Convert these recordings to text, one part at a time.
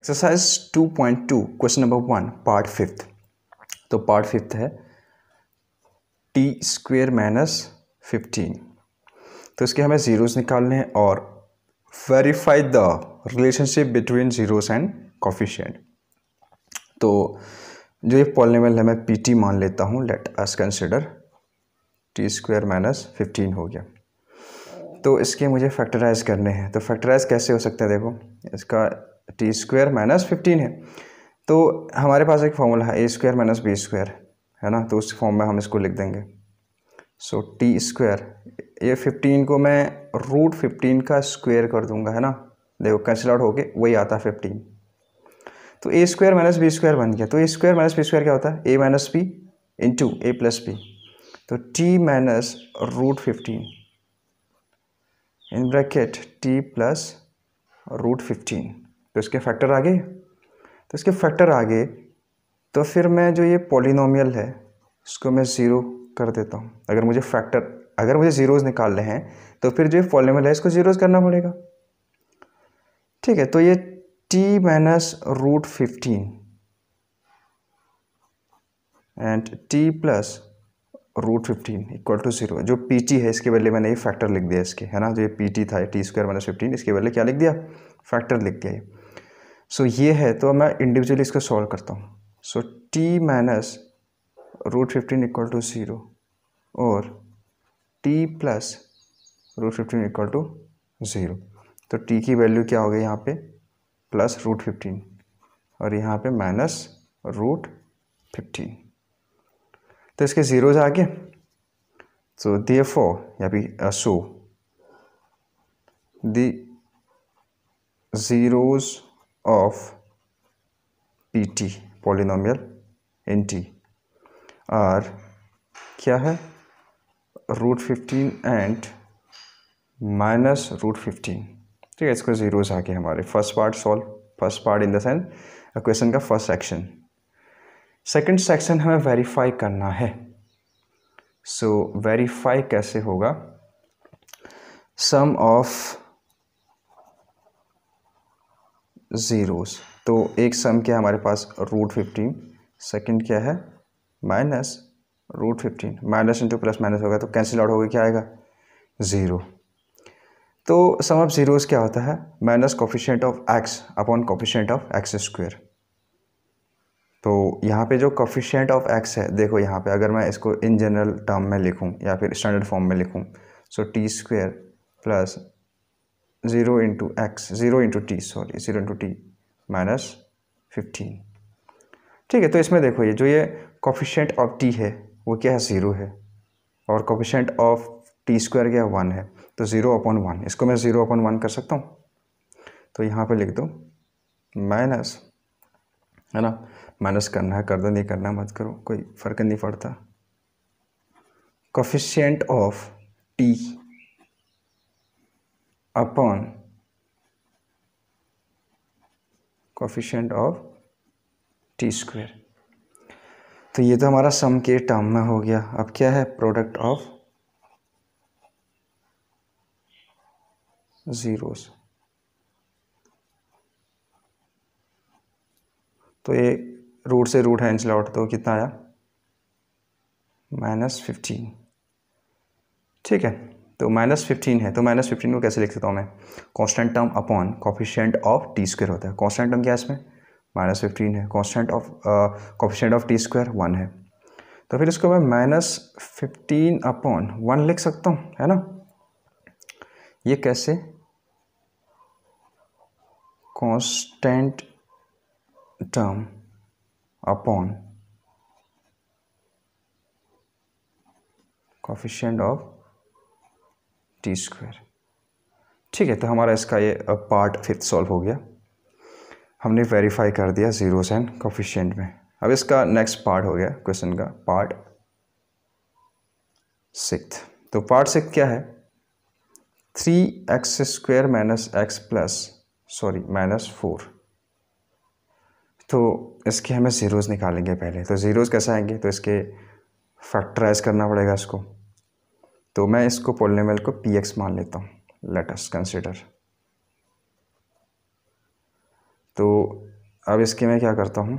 Exercise 2.2 question number 1 part 5th। तो part 5th है T square minus 15। तो इसके हमें ज़ीरोज़ निकालने हैं और verify the relationship between zeros and coefficient. तो जो ये पॉलिनोमियल है मैं पी टी मान लेता हूँ। Let us consider T square minus 15 हो गया। तो इसके मुझे फैक्टराइज करने हैं। तो फैक्टराइज कैसे हो सकता है, देखो इसका टी स्क्वेयर माइनस 15 है तो हमारे पास एक फॉर्मूला है ए स्क्वायर माइनस बी स्क्वायर, है ना। तो उस फॉर्म में हम इसको लिख देंगे। सो टी स्क्वायर, ये 15 को मैं रूट 15 का स्क्वायर कर दूंगा, है ना। देखो कैंसिल आउट होके वही आता है 15। तो a square minus b square बन गया। तो a square minus b square क्या होता है, a minus b into a plus b. तो t minus root 15 in bracket t plus root 15। तो इसके फैक्टर आ गए। तो इसके फैक्टर आ गए तो फिर मैं जो ये पॉलिनोमियल है इसको मैं ज़ीरो कर देता हूँ। अगर मुझे ज़ीरोज़ निकालने हैं तो फिर जो ये पॉलिनोमियल है इसको ज़ीरोज़ करना पड़ेगा, ठीक है। तो ये t minus root 15 and t plus root 15 equal to 0। जो पी टी है इसके बदले मैंने ये फैक्टर लिख दिया इसके, है ना। जो ये पी टी था टी स्क्वायर माइनस 15, इसके बदले क्या लिख दिया, फैक्टर लिख दिया। सो ये है। तो मैं इंडिविजुअली इसको सॉल्व करता हूँ। So T minus root 15 equal to 0 और T plus root 15 equal to 0। तो टी की वैल्यू क्या हो गई यहाँ पे, प्लस रूट 15 और यहाँ पे माइनस रूट 15। तो इसके ज़ीरोज़ आ गए। सो देयरफॉर या भी so the zeros of pt polynomial in t are क्या है, रूट 15 एंड माइनस रूट 15, ठीक है। इसको ज़ीरोज़ आ गए हमारे। First part solve, first part in the sense question का फर्स्ट सेक्शन। सेकंड सेक्शन हमें वेरीफाई करना है। सो वेरीफाई कैसे होगा, सम ऑफ ज़ीरोज़। तो एक सम क्या है हमारे पास, रूट 15, सेकंड क्या है minus root 15। Minus into plus minus होगा तो कैंसिल आउट होगा, क्या आएगा 0। तो सम ऑफ ज़ीरोज़ क्या होता है, minus coefficient of x upon coefficient of x square. तो यहाँ पे जो कोफिशिएंट ऑफ एक्स है, देखो यहाँ पे अगर मैं इसको इन जनरल टर्म में लिखूँ या फिर स्टैंडर्ड फॉर्म में लिखूँ, so T square plus 0 into X, 0 into T, sorry 0 into T minus 15, ठीक है। तो इसमें देखो ये जो ये कोफिशिएंट ऑफ टी है वो क्या है, 0 है, और कोफिशिएंट ऑफ टी स्क्वायर क्या है, 1 है। तो 0 अपॉन 1, इसको मैं 0 अपॉन 1 कर सकता हूँ। तो यहाँ पे लिख दो माइनस, है ना। माइनस करना है कर दो, नहीं करना मत करो, कोई फ़र्क नहीं पड़ता। Coefficient of T upon coefficient of T square. तो ये तो हमारा सम के टर्म में हो गया। अब क्या है, प्रोडक्ट ऑफ ज़ीरोज़। तो ये रूट से रूट कैंसिल आउट, तो कितना आया -15, ठीक है। तो -15 है तो -15 को कैसे लिख सकता हूँ मैं, constant term upon coefficient of T square होता है। कांस्टेंट टर्म क्या है इसमें, -15 है। Constant of coefficient of T square 1 है। तो फिर इसको मैं -15 अपॉन 1 लिख सकता हूँ, है ना। ये कैसे, constant term upon coefficient of T square, ठीक है। तो हमारा इसका ये पार्ट 5th सॉल्व हो गया। हमने वेरीफाई कर दिया ज़ीरोज़ एंड कोफिशिएंट में। अब इसका नेक्स्ट पार्ट हो गया क्वेश्चन का पार्ट 6th। तो पार्ट 6 क्या है, 3x square minus x plus -4। तो इसके हमें ज़ीरोज़ निकालेंगे पहले। तो ज़ीरोज़ कैसे आएंगे, तो इसके फैक्टराइज करना पड़ेगा इसको। तो मैं इसको पॉलिनोमियल को px मान लेता हूँ। Let us consider. तो अब इसके मैं क्या करता हूँ,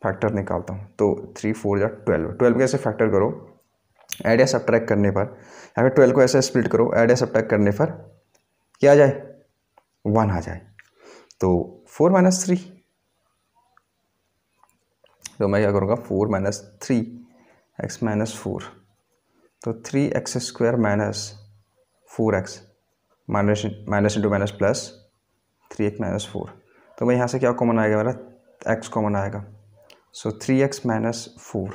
फैक्टर निकालता हूँ। तो 3 4 या 12 कैसे फैक्टर करो, ऐड या सब्ट्रैक्ट करने पर, या फिर 12 को ऐसे स्प्लिट करो, ऐड या सब्ट्रैक्ट करने पर क्या आ जाए, 1 आ जाए। तो 4 - 3, तो मैं क्या करूँगा, 4 - 3 x - 4, तो 3x² - 4x, minus into minus plus 3x - 4। तो मैं यहाँ से क्या कॉमन आएगा, मेरा x कॉमन आएगा। सो 3x - 4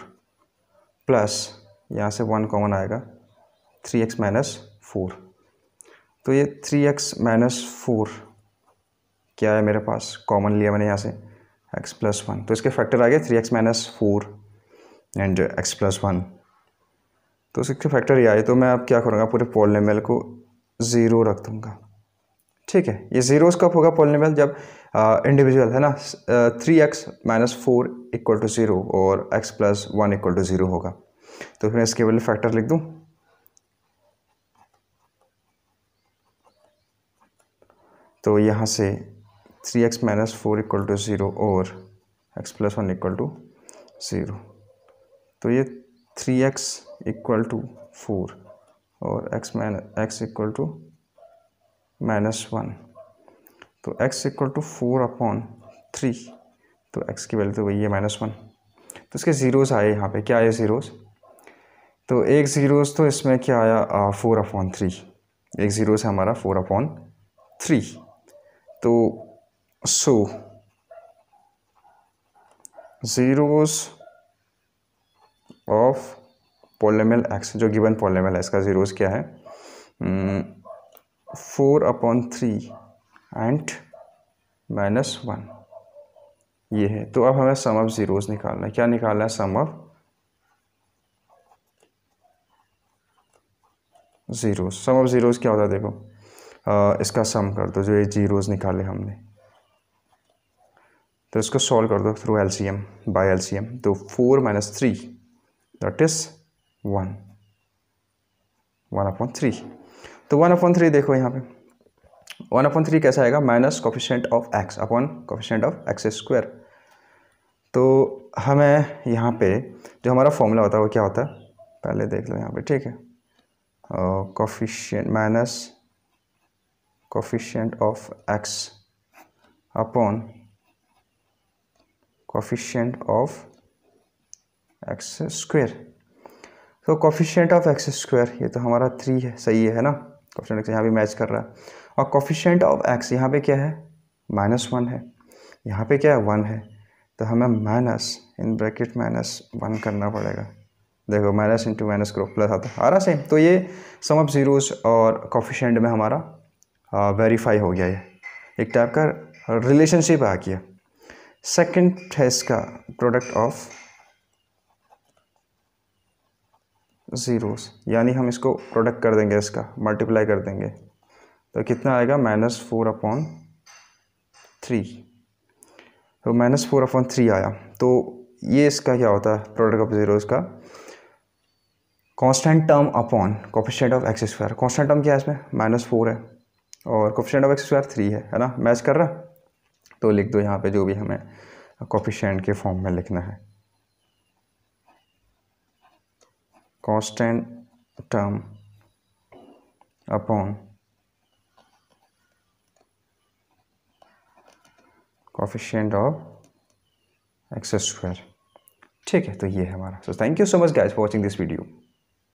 प्लस यहाँ से 1 कॉमन आएगा, 3x - 4। तो ये 3x - 4 क्या है मेरे पास, कॉमन लिया मैंने यहाँ से, x + 1। तो इसके फैक्टर आ गए 3x - 4 एंड x + 1। तो इसके फैक्टर ये आए। तो मैं अब क्या करूँगा, पूरे पॉलिनोमियल को 0 रख दूँगा। ठीक है, ये जीरोस कब होगा पॉलिनोमियल, जब इंडिविजुअल है ना, 3x - 4 = 0 और x + 1 = 0 होगा। तो फिर इसके वैल्यू फैक्टर लिख दूँ। तो यहाँ से 3x - 4 = 0 और x + 1 = 0। तो ये 3x = 4 और x = -1। तो x = 4/3, तो x की वैल्यू तो वही है -1। तो इसके ज़ीरोस आए यहाँ पे, क्या आए ज़ीरोस, तो एक ज़ीरोस तो इसमें क्या आया, 4/3, एक ज़ीरोस है हमारा 4/3। तो ज़ीरोस ऑफ पॉलिनोमियल x, जो गिवन पॉलिनोमियल है, इसका ज़ीरोस क्या है, 4/3 एंड -1 ये है। तो अब हमें सम ऑफ ज़ीरोस निकालना है। क्या निकालना है, sum of zeros. Sum of zeros क्या होता है, देखो इसका सम कर दो, जो ये ज़ीरोस निकाले हमने, तो इसको सॉल्व कर दो थ्रू LCM, बाय LCM। तो 4 - 3 दैट इज 1/3। तो 1/3 देखो यहाँ पे 1/3 कैसा आएगा, minus coefficient of x upon coefficient of x²। तो हमें यहाँ पे जो हमारा फॉर्मूला होता है वो क्या होता है, पहले देख लो यहाँ पे, ठीक है। Coefficient minus coefficient of x upon coefficient of x²। तो कोफिशिएंट ऑफ x², ये तो हमारा 3 है, सही है ना, कोफिशिएंट x यहाँ भी मैच कर रहा है। और कोफिशिएंट ऑफ x यहाँ पे क्या है, -1 है, यहाँ पे क्या है, 1 है। तो हमें माइनस इन ब्रैकेट -1 करना पड़ेगा। देखो माइनस इंटू माइनस करो, प्लस आता है, आ रहा सेम। तो ये सम ऑफ ज़ीरोस और कोफिशिएंट में हमारा वेरीफाई हो गया, ये एक टाइप का रिलेशनशिप आ गया। सेकंड है इसका प्रोडक्ट ऑफ ज़ीरोस, यानी हम इसको प्रोडक्ट कर देंगे, इसका मल्टीप्लाई कर देंगे, तो कितना आएगा, -4/3। तो -4/3 आया। तो ये इसका क्या होता है, प्रोडक्ट ऑफ ज़ीरोस का constant term upon coefficient of x²। Constant term क्या है इसमें, -4 है और कोफिशिएंट ऑफ x² 3 है ना, मैच कर रहा। तो लिख दो यहाँ पे जो भी हमें कोफिशिएंट के फॉर्म में लिखना है, constant term upon coefficient of x²। ठीक है, तो ये है हमारा। So thank you so much guys for watching this video.